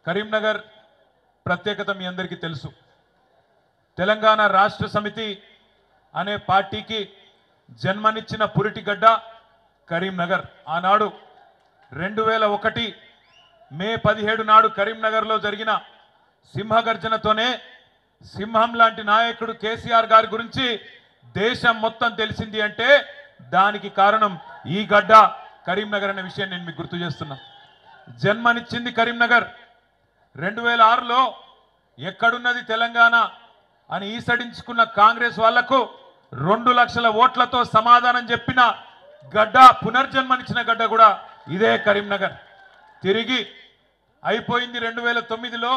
కరీంనగర్ ప్రత్యేకత మీ అందరికీ తెలుసు. తెలంగాణ రాష్ట్ర సమితి అనే పార్టీకి జన్మనిచ్చిన పురిటిగడ్డ కరీంనగర్. ఆనాడు 2001 మే 17 నాడు కరీంనగర్లో జరిగిన సింహగర్జనతోనే సింహం లాంటి నాయకుడు కేసీఆర్ గారి గురించి దేశం మొత్తం తెలిసింది అంటే దానికి కారణం ఈ గడ్డ కరీంనగర్ అనే విషయం నేను మీకు గుర్తు చేస్తున్నా. జన్మనిచ్చింది కరీంనగర్. 2006లో ఎక్కడున్నది తెలంగాణ అని ఈసడించుకున్న కాంగ్రెస్ వాళ్లకు 2 లక్షల ఓట్లతో సమాధానం చెప్పిన గడ్డ, పునర్జన్మనిచ్చిన గడ్డ కూడా ఇదే కరీంనగర్. తిరిగి అయిపోయింది 2009లో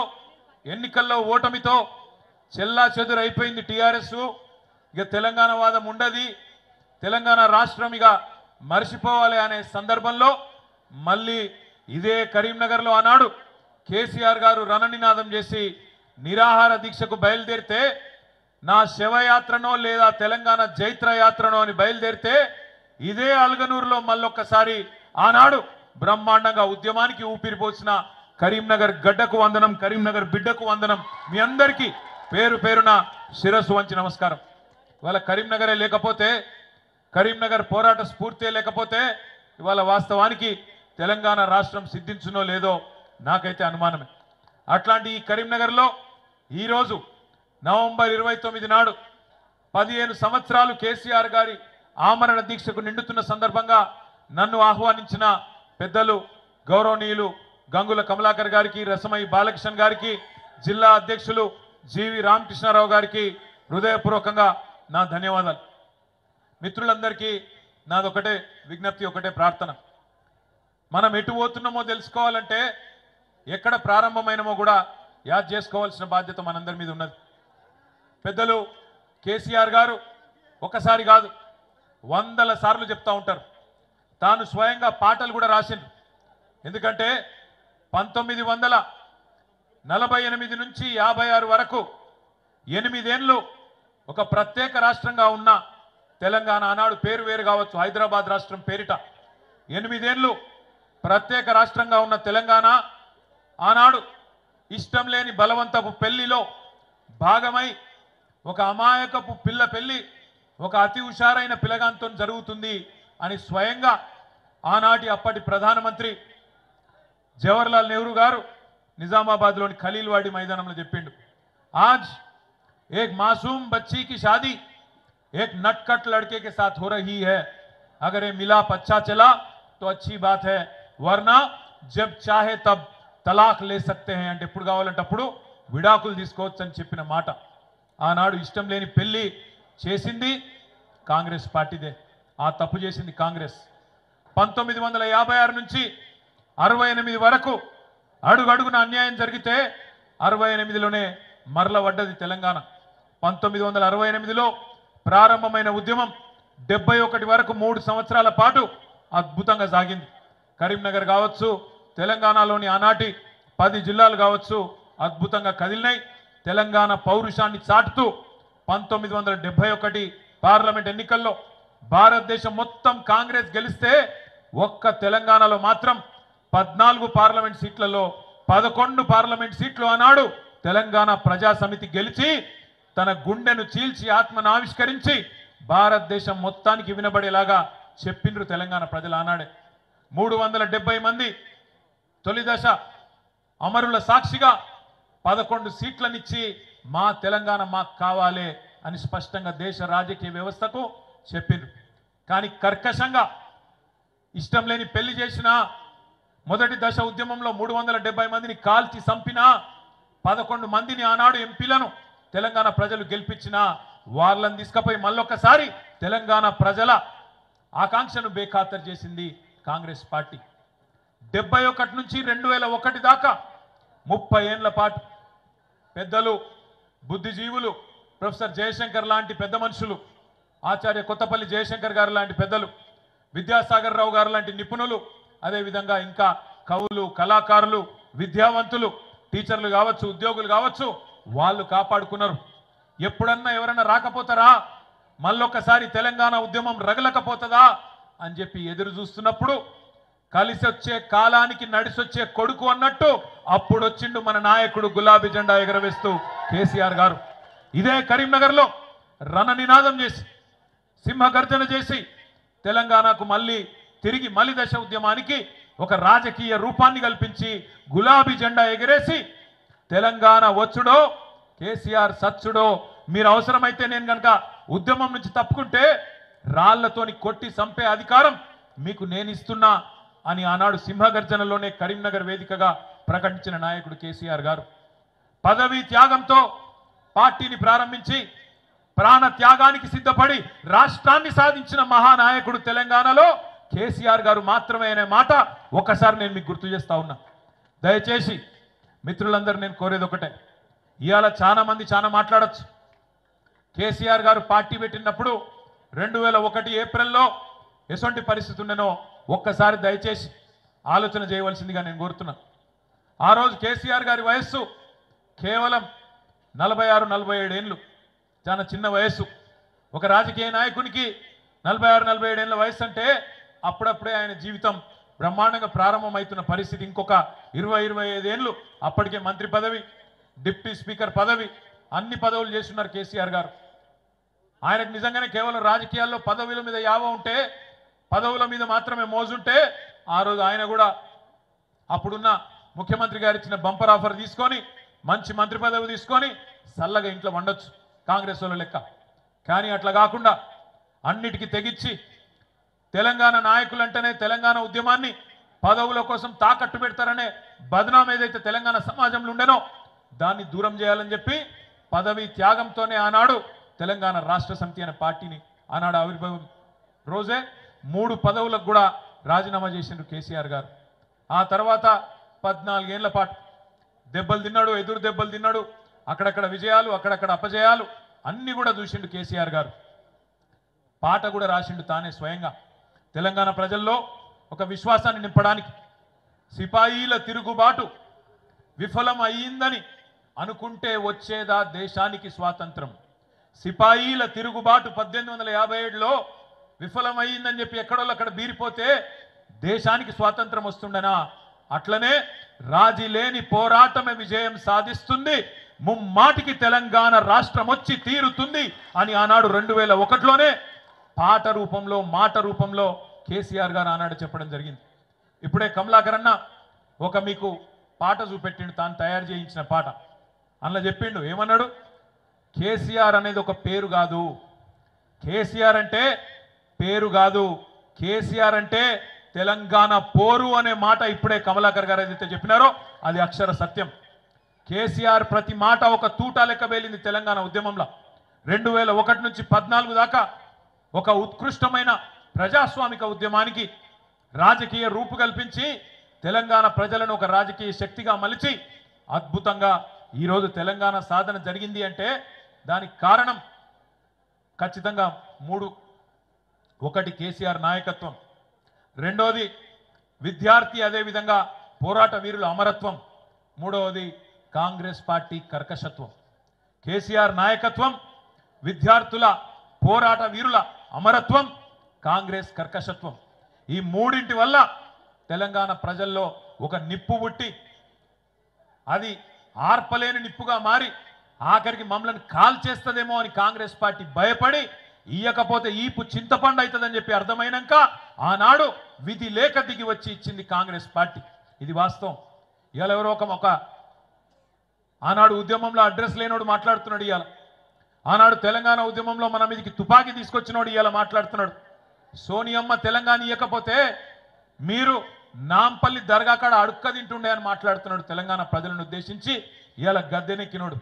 ఎన్నికల్లో ఓటమితో చెల్లా చెదురు అయిపోయింది టీఆర్ఎస్. ఇక తెలంగాణ వాదం ఉండది, తెలంగాణ రాష్ట్రం ఇక మర్చిపోవాలి అనే సందర్భంలో మళ్ళీ ఇదే కరీంనగర్లో ఆనాడు కేసీఆర్ గారు రణనినాదం చేసి నిరాహార దీక్షకు బయలుదేరితే, నా శవయాత్రనో లేదా తెలంగాణ జైత్ర యాత్రనో అని బయలుదేరితే ఇదే అల్గనూరులో మళ్ళొక్కసారి ఆనాడు బ్రహ్మాండంగా ఉద్యమానికి ఊపిరిపోసిన కరీంనగర్ గడ్డకు వందనం, కరీంనగర్ బిడ్డకు వందనం. మీ అందరికీ పేరు పేరున శిరస్సు వంచి నమస్కారం. ఇవాళ కరీంనగరే లేకపోతే, కరీంనగర్ పోరాట స్ఫూర్తే లేకపోతే ఇవాళ వాస్తవానికి తెలంగాణ రాష్ట్రం సిద్ధించునో లేదో నాకైతే అనుమానమే. అట్లాంటి ఈ కరీంనగర్లో ఈరోజు నవంబర్ 29 నాడు 15 సంవత్సరాలు కేసీఆర్ గారి ఆమరణ దీక్షకు నిండుతున్న సందర్భంగా నన్ను ఆహ్వానించిన పెద్దలు గౌరవనీయులు గంగుల కమలాకర్ గారికి, రసమై బాలకృష్ణ గారికి, జిల్లా అధ్యక్షులు జీవి రామకృష్ణారావు గారికి హృదయపూర్వకంగా నా ధన్యవాదాలు. మిత్రులందరికీ నాదొకటే విజ్ఞప్తి, ఒకటే ప్రార్థన. మనం ఎటు పోతున్నామో తెలుసుకోవాలంటే ఎక్కడ ప్రారంభమైనమో కూడా యాద్ చేసుకోవాల్సిన బాధ్యత మనందరి మీద ఉన్నది. పెద్దలు కేసీఆర్ గారు ఒకసారి కాదు 100 సార్లు చెప్తా ఉంటారు. తాను స్వయంగా పాటలు కూడా రాసిండ్రు. ఎందుకంటే 1948 నుంచి 56 వరకు 8 ఏళ్ళు ఒక ప్రత్యేక రాష్ట్రంగా ఉన్న తెలంగాణ, ఆనాడు పేరు వేరు కావచ్చు, హైదరాబాద్ రాష్ట్రం పేరిట 8 ఏళ్ళు ప్రత్యేక రాష్ట్రంగా ఉన్న తెలంగాణ ఆనాడు ఇష్టం లేని బలవంతపు పెళ్లిలో భాగమై ఒక అమాయకపు పిల్ల పెళ్లి ఒక అతి హుషారైన పిల్లగాంతో జరుగుతుంది అని స్వయంగా ఆనాటి అప్పటి ప్రధానమంత్రి జవహర్లాల్ నెహ్రూ గారు నిజామాబాద్లోని ఖలీల్వాడి మైదానంలో చెప్పిండు. ఆజ్ एक मासूम बच्ची की शादी एक नटखट लड़के के साथ हो रही है. अगर ये मिलाप अच्छा चला तो अच्छी बात है, वरना जब चाहे तब तलाक ले सकते हैं అంటే ఎప్పుడు కావాలంటే అప్పుడు విడాకులు తీసుకోవచ్చు అని చెప్పిన మాట. ఆనాడు ఇష్టం లేని పెళ్లి చేసింది కాంగ్రెస్ పార్టీదే. ఆ తప్పు చేసింది కాంగ్రెస్. 1956 నుంచి 68 వరకు అడుగడుగున అన్యాయం జరిగితే 68లోనే మరల పడ్డది తెలంగాణ. 1968లో ప్రారంభమైన ఉద్యమం 71 వరకు 3 సంవత్సరాల పాటు అద్భుతంగా సాగింది. కరీంనగర్ కావచ్చు, తెలంగాణలోని ఆనాటి 10 జిల్లాలు కావచ్చు, అద్భుతంగా కదిలినాయి. తెలంగాణ పౌరుషాన్ని చాటుతూ 1971 పార్లమెంట్ ఎన్నికల్లో భారతదేశం మొత్తం కాంగ్రెస్ గెలిస్తే ఒక్క తెలంగాణలో మాత్రం 14 పార్లమెంట్ సీట్లలో 11 పార్లమెంట్ సీట్లు ఆనాడు తెలంగాణ ప్రజా సమితి గెలిచి తన గుండెను చీల్చి ఆత్మను ఆవిష్కరించి భారతదేశం మొత్తానికి వినబడేలాగా చెప్పిండ్రు తెలంగాణ ప్రజలు ఆనాడే. 370 మంది తొలి దశ అమరుల సాక్షిగా 11 సీట్లనిచ్చి మా తెలంగాణ మాకు కావాలి అని స్పష్టంగా దేశ రాజకీయ వ్యవస్థకు చెప్పిండ్రు. కానీ కర్కశంగా ఇష్టం లేని పెళ్లి చేసిన మొదటి దశ ఉద్యమంలో 370 మందిని కాల్చి చంపిన 11 మందిని ఆనాడు ఎంపీలను తెలంగాణ ప్రజలు గెలిపించిన వాళ్ళని తీసుకుపోయి మళ్ళొక్కసారి తెలంగాణ ప్రజల ఆకాంక్షను బేఖాతరు చేసింది కాంగ్రెస్ పార్టీ. 71 నుంచి 2001 దాకా 30 ఏళ్ల పాటు పెద్దలు, బుద్ధిజీవులు, ప్రొఫెసర్ జయశంకర్ లాంటి పెద్ద మనుషులు, ఆచార్య కొత్తపల్లి జయశంకర్ గారు లాంటి పెద్దలు, విద్యాసాగర్ రావు గారు లాంటి నిపుణులు, అదేవిధంగా ఇంకా కవులు, కళాకారులు, విద్యావంతులు, టీచర్లు కావచ్చు, ఉద్యోగులు కావచ్చు, వాళ్ళు కాపాడుకున్నారు. ఎప్పుడన్నా ఎవరన్నా రాకపోతారా, మళ్ళొక్కసారి తెలంగాణ ఉద్యమం రగలకపోతుందా అని చెప్పి ఎదురు చూస్తున్నప్పుడు కలిసి వచ్చే కాలానికి నడిసొచ్చే కొడుకు అన్నట్టు అప్పుడు వచ్చిండు మన నాయకుడు గులాబీ జెండా ఎగరవేస్తూ కేసీఆర్ గారు. ఇదే కరీంనగర్లో రణనినాదం చేసి సింహగర్జన చేసి తెలంగాణకు తిరిగి మలి దశ ఉద్యమానికి ఒక రాజకీయ రూపాన్ని కల్పించి గులాబీ జెండా ఎగరేసి తెలంగాణ వచ్చుడో కేసీఆర్ సచ్చుడో, మీరు అవసరమైతే నేను కనుక ఉద్యమం నుంచి తప్పుకుంటే రాళ్లతోని కొట్టి చంపే అధికారం మీకు నేను ఇస్తున్నా అని ఆనాడు సింహగర్జనలోనే కరీంనగర్ వేదికగా ప్రకటించిన నాయకుడు కేసీఆర్ గారు. పదవీ త్యాగంతో పార్టీని ప్రారంభించి ప్రాణ త్యాగానికి సిద్ధపడి రాష్ట్రాన్ని సాధించిన మహానాయకుడు తెలంగాణలో కేసీఆర్ గారు మాత్రమే అనే మాట ఒకసారి నేను మీకు గుర్తు చేస్తా ఉన్నా. దయచేసి మిత్రులందరూ నేను కోరేది ఒకటే, ఇవాళ చాలా మంది చాలా మాట్లాడచ్చు. కేసీఆర్ గారు పార్టీ పెట్టినప్పుడు 2001 ఏప్రిల్లో ఎటువంటి పరిస్థితి ఉండేనో ఒక్కసారి దయచేసి ఆలోచన చేయవలసిందిగా నేను కోరుతున్నా. ఆ రోజు కేసీఆర్ గారి వయస్సు కేవలం 46-47 ఏళ్ళు, చాలా చిన్న వయస్సు. ఒక రాజకీయ నాయకునికి 46-47 ఏళ్ళ వయసు అంటే అప్పుడప్పుడే ఆయన జీవితం బ్రహ్మాండంగా ప్రారంభమవుతున్న పరిస్థితి. ఇంకొక 20-25 ఏళ్ళు అప్పటికే మంత్రి పదవి, డిప్యూటీ స్పీకర్ పదవి, అన్ని పదవులు చేస్తున్నారు కేసీఆర్ గారు. ఆయనకు నిజంగానే కేవలం రాజకీయాల్లో పదవుల మీద యావ ఉంటే, పదవుల మీద మాత్రమే మోజుంటే ఆ రోజు ఆయన కూడా అప్పుడున్న ముఖ్యమంత్రి గారు ఇచ్చిన బంపర్ ఆఫర్ తీసుకొని మంచి మంత్రి పదవి తీసుకొని చల్లగా ఇంట్లో వండొచ్చు కాంగ్రెస్ వాళ్ళ లెక్క. కానీ అట్లా కాకుండా అన్నిటికీ తెగించి తెలంగాణ నాయకులంటేనే తెలంగాణ ఉద్యమాన్ని పదవుల కోసం తాకట్టు పెడతారనే బదనాం ఏదైతే తెలంగాణ సమాజంలో ఉండేనో దాన్ని దూరం చేయాలని చెప్పి పదవి త్యాగంతోనే ఆనాడు తెలంగాణ రాష్ట్ర సమితి అనే పార్టీని ఆనాడు ఆవిర్భావం రోజే 3 పదవులకు కూడా రాజీనామా చేసిండ్రు కేసీఆర్ గారు. ఆ తర్వాత 14 ఏళ్ల పాటు దెబ్బలు తిన్నాడు, ఎదురు దెబ్బలు తిన్నాడు, అక్కడక్కడ విజయాలు, అక్కడక్కడ అపజయాలు అన్ని కూడా చూసిండు కేసీఆర్ గారు. పాట కూడా రాసిండు తానే స్వయంగా. తెలంగాణ ప్రజల్లో ఒక విశ్వాసాన్ని నింపడానికి సిపాయిల తిరుగుబాటు విఫలం అయ్యిందని అనుకుంటే వచ్చేదా దేశానికి స్వాతంత్రం. సిపాయిల తిరుగుబాటు 1857లో విఫలమైందని చెప్పి ఎక్కడోళ్ళు అక్కడ బీరిపోతే దేశానికి స్వాతంత్రం వస్తుండనా? అట్లనే రాజీ లేని పోరాటమే విజయం సాధిస్తుంది, ముమ్మాటికి తెలంగాణ రాష్ట్రం వచ్చి తీరుతుంది అని ఆనాడు 2001లోనే పాట రూపంలో మాట రూపంలో కేసీఆర్ గారు ఆనాడు చెప్పడం జరిగింది. ఇప్పుడే కమలాకర్ అన్న ఒక మీకు పాట చూపెట్టిండు, తాను తయారు చేయించిన పాట. అందులో చెప్పిండు, ఏమన్నాడు? కేసీఆర్ అనేది ఒక పేరు కాదు, కేసీఆర్ అంటే పేరు కాదు, కేసీఆర్ అంటే తెలంగాణ పోరు అనే మాట ఇప్పుడే కమలాకర్ గారు ఏదైతే చెప్పినారో అది అక్షర సత్యం. కేసీఆర్ ప్రతి మాట ఒక తూటా లెక్క వేలింది తెలంగాణ ఉద్యమంలో. 2001 నుంచి 14 దాకా ఒక ఉత్కృష్టమైన ప్రజాస్వామిక ఉద్యమానికి రాజకీయ రూపు కల్పించి తెలంగాణ ప్రజలను ఒక రాజకీయ శక్తిగా మలిచి అద్భుతంగా ఈరోజు తెలంగాణ సాధన జరిగింది అంటే దానికి కారణం ఖచ్చితంగా 3. ఒకటి కేసీఆర్ నాయకత్వం, రెండోది విద్యార్థి అదేవిధంగా పోరాట వీరుల అమరత్వం, మూడవది కాంగ్రెస్ పార్టీ కర్కశత్వం. కేసీఆర్ నాయకత్వం, విద్యార్థుల పోరాట వీరుల అమరత్వం, కాంగ్రెస్ కర్కశత్వం, ఈ మూడింటి వల్ల తెలంగాణ ప్రజల్లో ఒక నిప్పు పుట్టి అది ఆర్పలేని నిప్పుగా మారి ఆఖరికి మమ్మల్ని కాల్ చేస్తుందేమో అని కాంగ్రెస్ పార్టీ భయపడి ఇయ్యకపోతే ఈపు చింతపండు అవుతుందని చెప్పి అర్థమైనాక ఆనాడు విధి లేక దిగి వచ్చి ఇచ్చింది కాంగ్రెస్ పార్టీ. ఇది వాస్తవం. ఇవాళ ఎవరో ఒక ఆనాడు ఉద్యమంలో అడ్రస్ లేనోడు మాట్లాడుతున్నాడు. ఇవాళ ఆనాడు తెలంగాణ ఉద్యమంలో మన మీదకి తుపాకీ తీసుకొచ్చినోడు ఇవాళ మాట్లాడుతున్నాడు. సోనియమ్మ తెలంగాణ ఇవ్వకపోతే మీరు నాంపల్లి దర్గా కాడ అడుక్క తింటుండే అని మాట్లాడుతున్నాడు తెలంగాణ ప్రజలను ఉద్దేశించి. ఇవాళ గద్దెనెక్కినోడు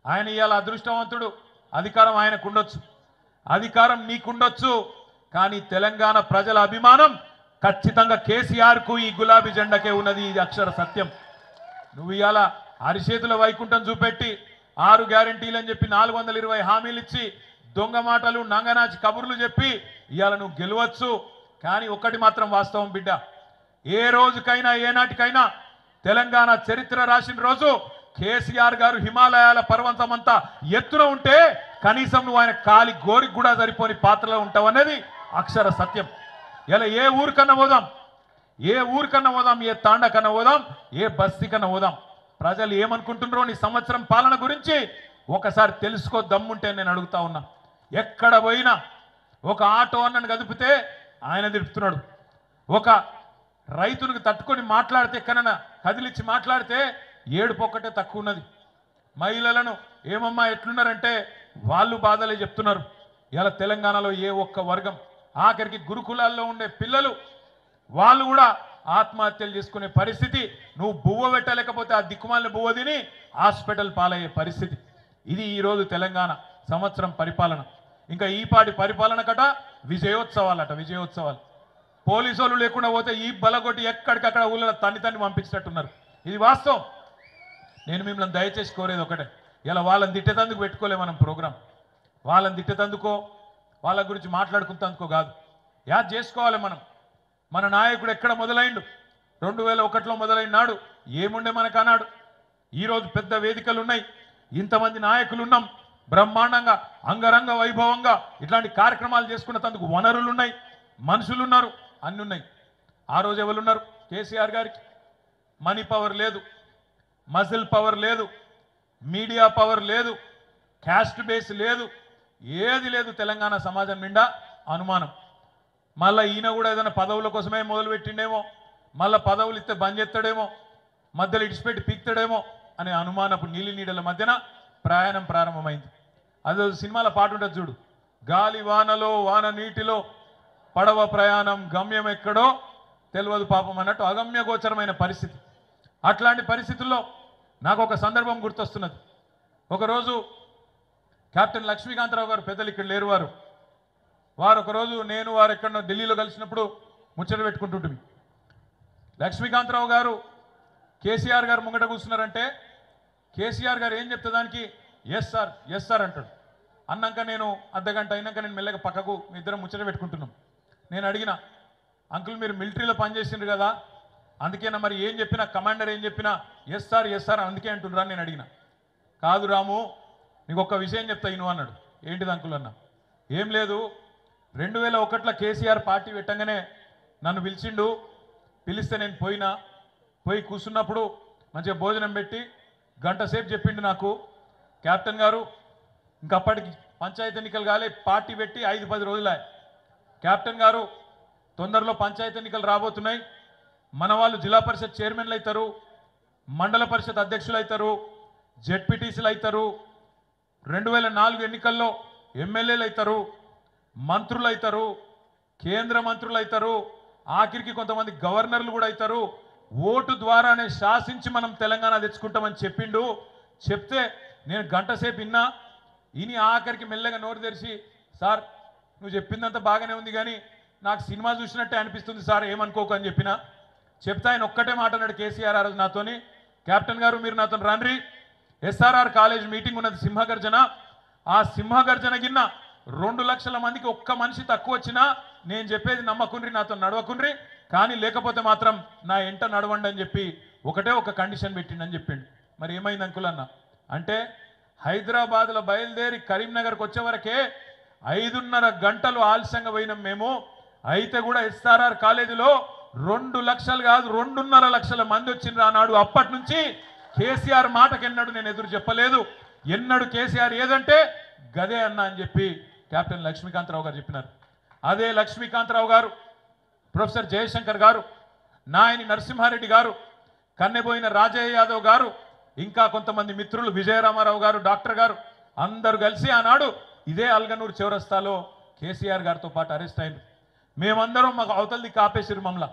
ఆయన ఇవాళ అదృష్టవంతుడు. అధికారం ఆయనకు ఉండొచ్చు, అధికారం నీకుండొచ్చు, కానీ తెలంగాణ ప్రజల అభిమానం ఖచ్చితంగా కేసీఆర్కు ఈ గులాబీ జెండాకే ఉన్నది. ఇది అక్షర సత్యం. నువ్వు ఇవాళ అరిచేతుల వైకుంఠం చూపెట్టి 6 గ్యారెంటీలు అని చెప్పి 420 హామీలు ఇచ్చి దొంగ మాటలు నంగనాచి కబుర్లు చెప్పి ఇవాళ నువ్వు గెలవచ్చు. కానీ ఒక్కటి మాత్రం వాస్తవం బిడ్డ, ఏ రోజుకైనా ఏనాటికైనా తెలంగాణ చరిత్ర రాసిన రోజు కేసీఆర్ గారు హిమాలయాల పర్వతమంతా ఎత్తున ఉంటే కనీసం నువ్వు ఆయన కాలి గోరికి కూడా సరిపోని పాత్రలో ఉంటావు అనేది అక్షర సత్యం. ఇలా ఏ ఊరికన్నా పోదాం, ఏ ఊరికన్నా పోదాం, ఏ తాండకన్నా పోదాం, ఏ బస్తీకన్నా పోదాం. ప్రజలు ఏమనుకుంటున్నారో నీ సంవత్సరం పాలన గురించి ఒకసారి తెలుసుకో దమ్ముంటే నేను అడుగుతా ఉన్నా. ఎక్కడ పోయినా ఒక ఆటో అన్నను కదిపితే ఆయన తిడుతున్నాడు, ఒక రైతునికి తట్టుకొని మాట్లాడితే ఎక్కడన్నా కదిలిచ్చి మాట్లాడితే ఏడుపు ఒక్కటే తక్కువ ఉన్నది. మహిళలను ఏమమ్మా ఎట్లున్నారంటే వాళ్ళు బాధలే చెప్తున్నారు. ఇలా తెలంగాణలో ఏ ఒక్క వర్గం, ఆఖరికి గురుకులాల్లో ఉండే పిల్లలు వాళ్ళు కూడా ఆత్మహత్యలు చేసుకునే పరిస్థితి. నువ్వు బువ్వ పెట్టలేకపోతే ఆ దిక్కుమాలిన బువ్వ తిని హాస్పిటల్ పాలయ్యే పరిస్థితి. ఇది ఈరోజు తెలంగాణ సంవత్సరం పరిపాలన. ఇంకా ఈపాటి పరిపాలన కట విజయోత్సవాలట, విజయోత్సవాలు. పోలీసు వాళ్ళు లేకుండా పోతే ఈ బలగొట్టి ఎక్కడికక్కడ ఊళ్ళో తన్ని పంపించినట్టున్నారు. ఇది వాస్తవం. నేను మిమ్మల్ని దయచేసి కోరేది ఒకటే, ఇలా వాళ్ళని తిట్టేతందుకు పెట్టుకోలే మనం ప్రోగ్రాం. వాళ్ళని తిట్టేతందుకో వాళ్ళ గురించి మాట్లాడుకుంటందుకో కాదు, యాద్ చేసుకోవాలి మనం. మన నాయకుడు ఎక్కడ మొదలైండు? 2001లో మొదలైన నాడు ఏముండే మనకు అన్నాడు. ఈరోజు పెద్ద వేదికలు ఉన్నాయి, ఇంతమంది నాయకులు ఉన్నాం, బ్రహ్మాండంగా అంగరంగ వైభవంగా ఇట్లాంటి కార్యక్రమాలు చేసుకునేందుకు వనరులు ఉన్నాయి, మనుషులు ఉన్నారు, అన్ని ఉన్నాయి. ఆ రోజు ఎవరున్నారు? కేసీఆర్ గారికి మనీ పవర్ లేదు, మజిల్ పవర్ లేదు, మీడియా పవర్ లేదు, క్యాస్ట్ బేస్ లేదు, ఏది లేదు. తెలంగాణ సమాజం నిండా అనుమానం. మళ్ళీ ఈయన కూడా ఏదైనా పదవుల కోసమే మొదలుపెట్టిండేమో, మళ్ళీ పదవులు ఇస్తే బంద్ చేస్తాడేమో, మధ్యలో ఇడిచిపెట్టి పీక్తాడేమో అనే అనుమానపు నీలి నీడల మధ్యన ప్రయాణం ప్రారంభమైంది. అదే సినిమాల పాట ఉంటుంది చూడు, గాలి వానలో వాన నీటిలో పడవ ప్రయాణం గమ్యం ఎక్కడో తెలియదు పాపం అన్నట్టు అగమ్య గోచరమైన పరిస్థితి. అట్లాంటి పరిస్థితుల్లో నాకు ఒక సందర్భం గుర్తొస్తున్నది. ఒకరోజు కెప్టెన్ లక్ష్మీకాంతరావు గారు, పెద్దలు ఇక్కడ లేరు, వారు ఒకరోజు నేను వారు ఎక్కడో ఢిల్లీలో కలిసినప్పుడు ముచ్చట పెట్టుకుంటుంటుంది. లక్ష్మీకాంతరావు గారు కేసీఆర్ గారు ముంగట కూర్చున్నారంటే కేసీఆర్ గారు ఏం చెప్తే దానికి ఎస్ సార్, ఎస్ సార్ అంటాడు. అన్నాక నేను అర్ధగంట అయినాక నేను మెల్లగా పక్కకు మీ ఇద్దరం ముచ్చట పెట్టుకుంటున్నాం. నేను అడిగిన, అంకుల్ మీరు మిలిటరీలో పనిచేసిండ్రు కదా, అందుకేనా మరి ఏం చెప్పినా కమాండర్ ఏం చెప్పినా ఎస్ సార్, ఎస్ సార్ అందుకే అంటుండ్రా అని నేను అడిగిన. కాదు రాము, నీకు ఒక్క విషయం చెప్తా ఇను అన్నాడు. ఏంటిది అంకుల్ అన్న? ఏం లేదు, 2001లో కేసీఆర్ పార్టీ పెట్టంగానే నన్ను పిలిచిండు. పిలిస్తే నేను పోయి కూర్చున్నప్పుడు మంచిగా భోజనం పెట్టి గంట సేపు చెప్పిండు నాకు, కెప్టెన్ గారు ఇంకప్పటికి పంచాయతీ ఎన్నికలు కాలే, పార్టీ పెట్టి 5-10 రోజులే. కెప్టెన్ గారు తొందరలో పంచాయతీ ఎన్నికలు రాబోతున్నాయి, మన వాళ్ళు జిల్లా పరిషత్ చైర్మన్లు అవుతారు, మండల పరిషత్ అధ్యక్షులు అవుతారు, జెడ్పీటీసీలు అవుతారు, 2004 ఎన్నికల్లో ఎమ్మెల్యేలు అవుతారు, మంత్రులు అవుతారు, కేంద్ర మంత్రులు అవుతారు, ఆఖరికి కొంతమంది గవర్నర్లు కూడా అవుతారు. ఓటు ద్వారానే శాసించి మనం తెలంగాణ తెచ్చుకుంటామని చెప్పిండు. చెప్తే నేను గంట సేపు ఇని ఆఖరికి మెల్లగా నోరు తెరిచి, సార్ నువ్వు చెప్పిందంతా బాగానే ఉంది కానీ నాకు సినిమా చూసినట్టే అనిపిస్తుంది సార్, ఏమనుకోకు అని చెప్పిన. చెప్తే ఆయన ఒక్కటే మాట అన్నాడు కేసీఆర్ ఆ రోజు నాతోని, కెప్టెన్ గారు మీరు నాతో రండి, ఎస్ఆర్ఆర్ కాలేజ్ మీటింగ్ ఉన్నది సింహగర్జన, ఆ సింహగర్జన గిన్న 2 లక్షల మందికి ఒక్క మనిషి తక్కువ వచ్చినా నేను చెప్పేది నమ్మకుండ్రి, నాతో నడవకుండ్రి, కానీ లేకపోతే మాత్రం నా ఎంట నడవండి అని చెప్పి ఒకటే ఒక కండిషన్ పెట్టిండని చెప్పిండు. మరి ఏమైంది అంకుల్ అన్న అంటే, హైదరాబాద్లో బయలుదేరి కరీంనగర్కి వచ్చే వరకే 5:30 గంటలు ఆలస్యంగా పోయినాం మేము. అయితే కూడా ఎస్ఆర్ఆర్ కాలేజీలో 2 లక్షలు కాదు 2.5 లక్షల మంది వచ్చిండ్రు ఆనాడు. అప్పటి నుంచి కేసీఆర్ మాటకెన్నడు నేను ఎదురు చెప్పలేదు. ఎన్నడు కేసీఆర్ ఏదంటే గదే అన్న అని చెప్పి కెప్టెన్ లక్ష్మీకాంతరావు గారు చెప్పినారు. అదే లక్ష్మీకాంతరావు గారు, ప్రొఫెసర్ జయశంకర్ గారు, నాయని నరసింహారెడ్డి గారు, కన్నెబోయిన రాజయ్య యాదవ్ గారు, ఇంకా కొంతమంది మిత్రులు విజయరామారావు గారు, డాక్టర్ గారు అందరూ కలిసి ఆనాడు ఇదే అల్గనూరు చౌరస్తాలో కేసీఆర్ గారితో పాటు అరెస్ట్ అయింది. మేమందరం మాకు అవతల దిక్కు ఆపేసిరు, మమ్మల్ని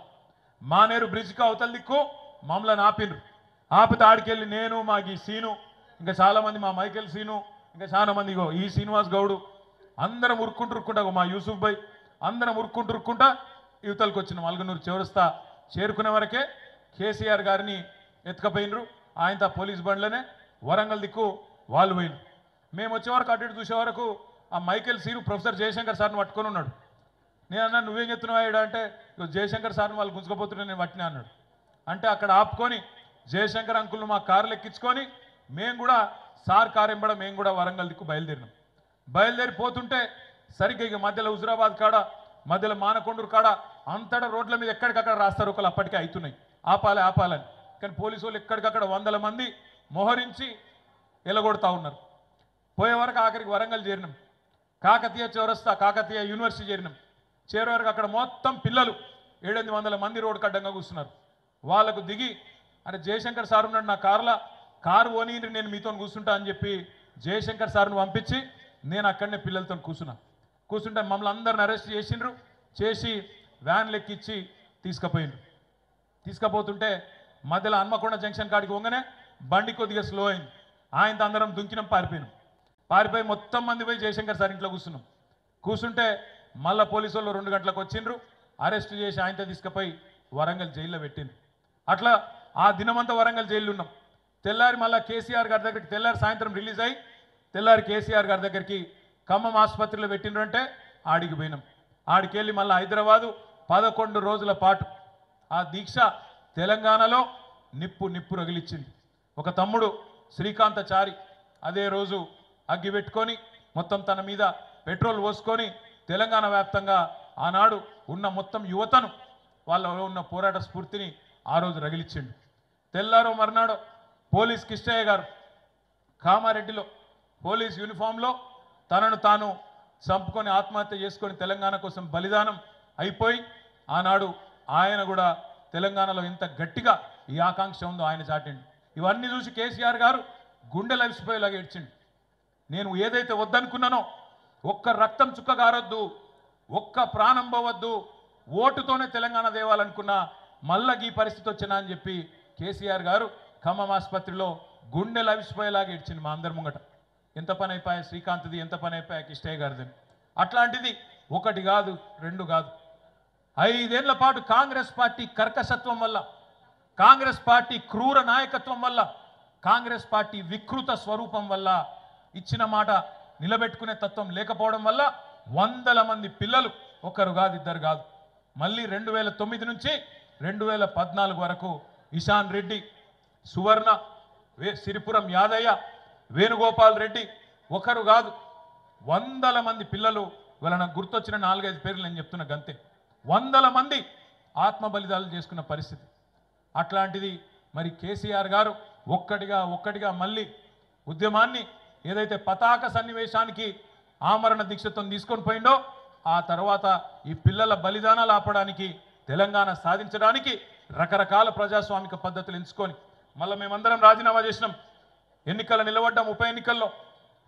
మానేరు బ్రిడ్జ్కి అవతల దిక్కు మమ్మల్ని ఆపినరు. ఆపితే ఆడికెళ్ళి నేను, మాకు ఈ సీను, ఇంకా చాలామంది, మా మైకేల్ సీను, ఇంకా చాలా మంది, ఇగో ఈ శ్రీనివాస్ గౌడు, అందరం ఉరుక్కుంటా మా యూసుఫ్ భాయ్ అందరం ఉరుక్కుంటా యువతలకు వచ్చినాం. అల్గనూరు చౌరస్తా చేరుకునే వరకే కేసీఆర్ గారిని ఎత్తుకపోయినరు. ఆయనతో పోలీస్ బండ్లనే వరంగల్ దిక్కు వాళ్ళు పోయినరు. మేము వచ్చే వరకు అటు ఇటు చూసే వరకు ఆ మైకేల్ సీను ప్రొఫెసర్ జయశంకర్ సార్ని పట్టుకొని ఉన్నాడు. నేను అన్నా నువ్వేం చెప్తున్నావు అంటే, జయశంకర్ సార్ని వాళ్ళు గుంజుకపోతుంటే నేను పట్టినా అన్నాడు. అంటే అక్కడ ఆపుకొని జయశంకర్ అంకుల్ను మా కారులు ఎక్కించుకొని మేము కూడా సార్ కారు ఎంబడ మేము కూడా వరంగల్ దిక్కు బయలుదేరినాం. బయలుదేరిపోతుంటే సరిగ్గా ఇక మధ్యలో హుజురాబాద్ కాడ, మధ్యలో మానకొండూరు కాడ అంతటా రోడ్ల మీద ఎక్కడికక్కడ రాస్తారోకలు అప్పటికే అవుతున్నాయి, ఆపాలని. కానీ పోలీసు వాళ్ళు ఎక్కడికక్కడ 100 మంది మోహరించి ఎలగొడతా ఉన్నారు. పోయే వరకు ఆఖరికి వరంగల్ చేరినాం, కాకతీయ చౌరస్తా కాకతీయ యూనివర్సిటీ చేరినాం. చేరే వరకు అక్కడ మొత్తం పిల్లలు 700 మంది రోడ్డు కడ్డంగా కూర్చున్నారు. వాళ్ళకు దిగి అరే జయశంకర్ సార్ ఉన్నాడు నా కారు ఓని నేను మీతో కూర్చుంటా అని చెప్పి జయశంకర్ సార్ను పంపించి నేను అక్కడనే పిల్లలతో కూర్చుంటే మమ్మల్ని అందరిని అరెస్ట్ చేసి వ్యాన్లు ఎక్కించి తీసుకుపోతుంటే మధ్యలో హన్మకొండ జంక్షన్ కాడికి వంగనే బండి కొద్దిగా స్లో అయింది. ఆయనతో అందరం దుంకినాం, పారిపోయి మొత్తం మంది పోయి జయశంకర్ సార్ ఇంట్లో కూర్చుంటే మళ్ళీ పోలీసు వాళ్ళు 2 గంటలకు వచ్చిండ్రు, అరెస్ట్ చేసి ఆయనతో తీసుకుపోయి వరంగల్ జైల్లో పెట్టిండ్రు. అట్లా ఆ దినమంతా వరంగల్ జైల్లో ఉన్నాం. తెల్లారి మళ్ళీ కేసీఆర్ గారి దగ్గరికి తెల్లారి సాయంత్రం రిలీజ్ అయ్యి తెల్లారి కేసీఆర్ గారి దగ్గరికి ఖమ్మం ఆసుపత్రిలో పెట్టిండ్రంటే ఆడికి పోయినాం. ఆడికి వెళ్ళి మళ్ళీ హైదరాబాదు 11 రోజుల పాటు ఆ దీక్ష తెలంగాణలో నిప్పు రగిలిచ్చింది. ఒక తమ్ముడు శ్రీకాంతచారి అదే రోజు అగ్గి పెట్టుకొని మొత్తం తన మీద పెట్రోల్ పోసుకొని తెలంగాణ వ్యాప్తంగా ఆనాడు ఉన్న మొత్తం యువతను వాళ్ళలో ఉన్న పోరాట స్ఫూర్తిని ఆ రోజు రగిలిచ్చిండు. తెల్లారో మర్నాడో పోలీస్ కిష్టయ్య గారు కామారెడ్డిలో పోలీస్ యూనిఫామ్లో తనను తాను చంపుకొని ఆత్మహత్య చేసుకొని తెలంగాణ కోసం బలిదానం అయిపోయి ఆనాడు ఆయన కూడా తెలంగాణలో ఎంత గట్టిగా ఈ ఆకాంక్ష ఉందో ఆయన చాటిండు. ఇవన్నీ చూసి కేసీఆర్ గారు గుండెలు అవిసిపోయేలాగా ఏడ్చిండు. నేను ఏదైతే వద్దనుకున్నానో ఒక్క రక్తం చుక్క గారొద్దు, ఒక్క ప్రాణం పోవద్దు, ఓటుతోనే తెలంగాణ దేవాలనుకున్నా మళ్ళీ ఈ పరిస్థితి వచ్చినా అని చెప్పి కేసీఆర్ గారు ఖమ్మం ఆసుపత్రిలో గుండెలు అవిసిపోయేలాగా ఏడ్చింది మా అందరి ముంగట. ఎంత పని అయిపోయా శ్రీకాంత్ది, ఎంత పని అయిపోయా కిష్టయ్య గారిది. అట్లాంటిది 1 కాదు 2 కాదు 5 ఏళ్ల పాటు కాంగ్రెస్ పార్టీ కర్కశత్వం వల్ల, కాంగ్రెస్ పార్టీ క్రూర నాయకత్వం వల్ల, కాంగ్రెస్ పార్టీ వికృత స్వరూపం వల్ల, ఇచ్చిన మాట నిలబెట్టుకునే తత్వం లేకపోవడం వల్ల 100 మంది పిల్లలు, 1 కాదు 2 కాదు, మళ్ళీ 2009 నుంచి 2014 వరకు ఇషాన్ రెడ్డి, సువర్ణ, సిరిపురం యాదయ్య, వేణుగోపాల్ రెడ్డి, 1 కాదు 100 మంది పిల్లలు. ఇవాళ నాకు గుర్తొచ్చిన 4-5 పేర్లు నేను చెప్తున్నా గంతే. 100 మంది ఆత్మ బలిదానాలు చేసుకున్న పరిస్థితి. అట్లాంటిది మరి కేసీఆర్ గారు ఒక్కటిగా మళ్ళీ ఉద్యమాన్ని ఏదైతే పతాక సన్నివేశానికి ఆమరణ దీక్షతో తీసుకొని పోయిండో ఆ తర్వాత ఈ పిల్లల బలిదానాలు ఆపడానికి, తెలంగాణ సాధించడానికి రకరకాల ప్రజాస్వామిక పద్ధతులు ఎంచుకొని మళ్ళీ మేమందరం రాజీనామా చేసినాం. ఎన్నికల్లో నిలబడ్డాం. ఉప ఎన్నికల్లో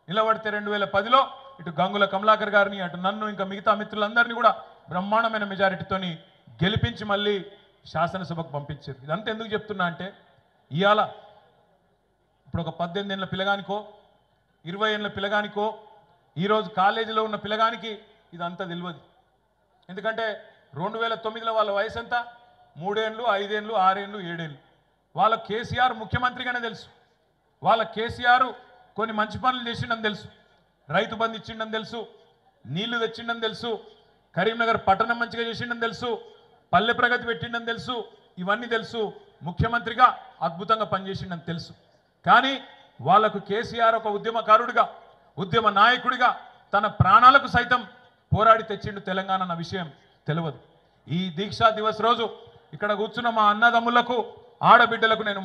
నిలబడితే 2010లో ఇటు గంగుల కమలాకర్ గారిని, అటు నన్ను, ఇంకా మిగతా మిత్రులందరినీ కూడా బ్రహ్మాండమైన మెజారిటీతోని గెలిపించి మళ్ళీ శాసనసభకు పంపించారు. ఇదంతా ఎందుకు చెప్తున్నా అంటే ఇవాళ ఇప్పుడు ఒక 18 ఏళ్ళ పిల్లగానికో 20 ఏళ్ళ పిల్లగానికో ఈరోజు కాలేజీలో ఉన్న పిల్లగానికి ఇదంతా తెలియదు. ఎందుకంటే 2009లో వాళ్ళ వయసు ఎంత? 3 ఏళ్ళు, 5 ఏళ్ళు, 6 ఏళ్ళు, 7 ఏళ్ళు. వాళ్ళ కేసీఆర్ ముఖ్యమంత్రిగానే తెలుసు. వాళ్ళ కేసీఆర్ కొన్ని మంచి పనులు చేసిండని తెలుసు. రైతు బంధు ఇచ్చిండని తెలుసు, నీళ్లు తెచ్చిండని తెలుసు, కరీంనగర్ పట్టణం మంచిగా చేసిండని తెలుసు, పల్లె ప్రగతి పెట్టిండని తెలుసు. ఇవన్నీ తెలుసు. ముఖ్యమంత్రిగా అద్భుతంగా పనిచేసిండని తెలుసు. కానీ వాళ్లకు కేసీఆర్ ఒక ఉద్యమకారుడిగా, ఉద్యమ నాయకుడిగా తన ప్రాణాలకు సైతం పోరాడి తెచ్చిండు తెలంగాణ అన్న విషయం తెలియదు. ఈ దీక్షా దివస్ రోజు ఇక్కడ కూర్చున్న మా అన్నదమ్ములకు, ఆడబిడ్డలకు నేను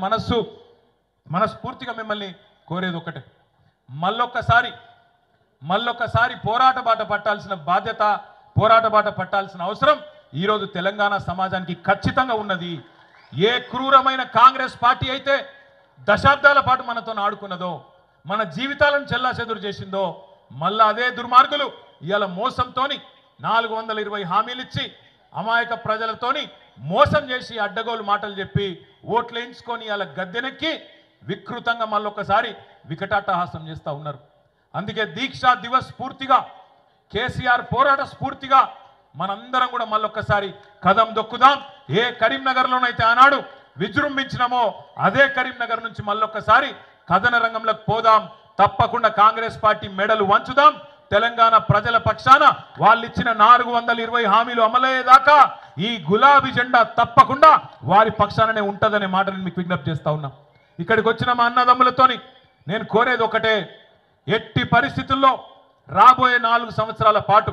మనస్ఫూర్తిగా మిమ్మల్ని కోరేది ఒకటే, మళ్ళొక్కసారి పోరాట బాట పట్టాల్సిన బాధ్యత, పోరాట బాట పట్టాల్సిన అవసరం ఈరోజు తెలంగాణ సమాజానికి ఖచ్చితంగా ఉన్నది. ఏ క్రూరమైన కాంగ్రెస్ పార్టీ అయితే దశాబ్దాల పాటు మనతో ఆడుకున్నదో, మన జీవితాలను చెల్లాచెదురు చేసిందో, మళ్ళా అదే దుర్మార్గులు ఇవాళ మోసంతోని 420 హామీలు ఇచ్చి అమాయక ప్రజలతోని మోసం చేసి అడ్డగోలు మాటలు చెప్పి ఓట్లు వేయించుకొని ఇవాళ గద్దెనెక్కి వికృతంగా మళ్ళొక్కసారి వికటాట్టహాసం చేస్తూ ఉన్నారు. అందుకే దీక్షా దివస్ స్ఫూర్తిగా, కేసీఆర్ పోరాట స్ఫూర్తిగా మనందరం కూడా మళ్ళొక్కసారి కదం దొక్కుదాం. ఏ కరీంనగర్లోనైతే ఆనాడు విజృంభించినామో అదే కరీంనగర్ నుంచి మళ్ళొక్కసారి కథన రంగంలోకి పోదాం. తప్పకుండా కాంగ్రెస్ పార్టీ మెడలు వంచుదాం. తెలంగాణ ప్రజల పక్షాన వాళ్ళు ఇచ్చిన 420 హామీలు అమలయ్యేదాకా ఈ గులాబీ జెండా తప్పకుండా వారి పక్షాననే ఉంటుందనే మాట నేను మీకు విజ్ఞప్తి చేస్తా ఉన్నా. ఇక్కడికి వచ్చిన మా అన్నదమ్ములతోని నేను కోరేది ఒకటే, ఎట్టి పరిస్థితుల్లో రాబోయే 4 సంవత్సరాల పాటు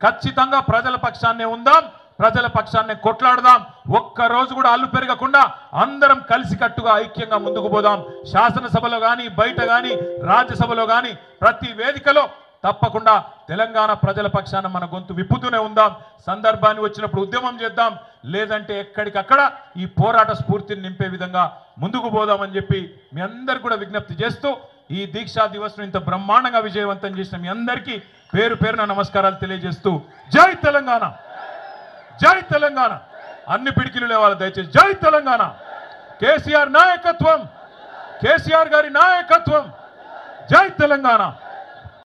ఖచ్చితంగా ప్రజల పక్షాన్నే ఉందాం. ప్రజల పక్షాన్ని కొట్లాడదాం. ఒక్క రోజు కూడా అల్లు పెరగకుండా అందరం కలిసికట్టుగా ఐక్యంగా ముందుకు పోదాం. శాసనసభలో కానీ బయట కానీ రాజ్యసభలో కానీ ప్రతి వేదికలో తప్పకుండా తెలంగాణ ప్రజల పక్షాన మన గొంతు విప్పుతూనే ఉందాం. సందర్భాన్ని వచ్చినప్పుడు ఉద్యమం చేద్దాం, లేదంటే ఎక్కడికక్కడ ఈ పోరాట స్ఫూర్తిని నింపే విధంగా ముందుకు పోదామని చెప్పి మీ అందరు కూడా విజ్ఞప్తి చేస్తూ ఈ దీక్షా దివస్ను ఇంత బ్రహ్మాండంగా విజయవంతం చేసిన మీ అందరికీ పేరు పేరున నమస్కారాలు తెలియజేస్తూ జై తెలంగాణ, జై తెలంగాణ. అన్ని పిడికిలు లేవాలి దయచేసి. జై తెలంగాణ. కేసీఆర్ నాయకత్వం, కేసీఆర్ గారి నాయకత్వం. జై తెలంగాణ.